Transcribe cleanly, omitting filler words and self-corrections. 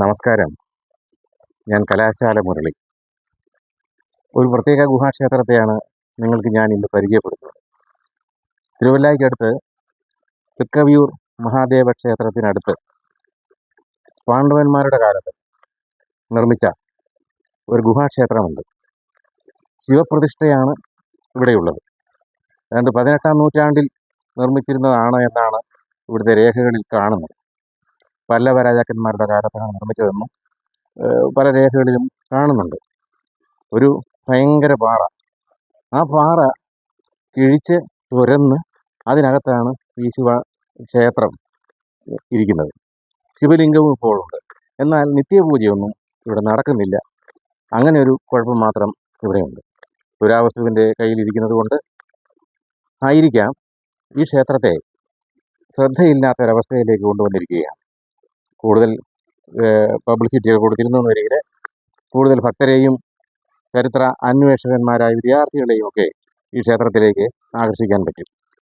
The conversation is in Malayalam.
നമസ്കാരം. ഞാൻ കലാശാല മുരളി. ഒരു പ്രത്യേക ഗുഹാക്ഷേത്രത്തെയാണ് നിങ്ങൾക്ക് ഞാൻ ഇന്ന് പരിചയപ്പെടുത്തുന്നത്. തിരുവല്ലായ്ക്കടുത്ത് തൃക്കവിയൂർ മഹാദേവ ക്ഷേത്രത്തിനടുത്ത് പാണ്ഡവന്മാരുടെ കാലത്ത് നിർമ്മിച്ച ഒരു ഗുഹാക്ഷേത്രമുണ്ട്. ശിവപ്രതിഷ്ഠയാണ് ഇവിടെയുള്ളത്. ഏതാണ്ട് 18-ാം നൂറ്റാണ്ടിൽ നിർമ്മിച്ചിരുന്നതാണ് എന്നാണ് ഇവിടുത്തെ രേഖകളിൽ കാണുന്നത്. പല്ലവ രാജാക്കന്മാരുടെ കാലത്താണ് നിർമ്മിച്ചതെന്നും പല രേഖകളിലും കാണുന്നുണ്ട്. ഒരു ഭയങ്കര പാറ, ആ പാറ കിഴിച്ച് തുരന്ന് അതിനകത്താണ് ഈ ക്ഷേത്രം ഇരിക്കുന്നത്. ശിവലിംഗവും ഇപ്പോഴുണ്ട്. എന്നാൽ നിത്യപൂജയൊന്നും ഇവിടെ നടക്കുന്നില്ല. അങ്ങനെ ഒരു കുഴപ്പം മാത്രം ഇവിടെയുണ്ട്. പുരാവസ്തുവിൻ്റെ കയ്യിലിരിക്കുന്നത് കൊണ്ട് ആയിരിക്കാം ഈ ക്ഷേത്രത്തെ ശ്രദ്ധയില്ലാത്തൊരവസ്ഥയിലേക്ക് കൊണ്ടുവന്നിരിക്കുകയാണ്. കൂടുതൽ പബ്ലിസിറ്റിയൊക്കെ കൊടുത്തിരുന്നു എന്ന് വരികിൽ കൂടുതൽ ഭക്തരെയും ചരിത്ര അന്വേഷകന്മാരായ വിദ്യാർത്ഥികളെയും ഒക്കെ ഈ ക്ഷേത്രത്തിലേക്ക് ആകർഷിക്കാൻ പറ്റും.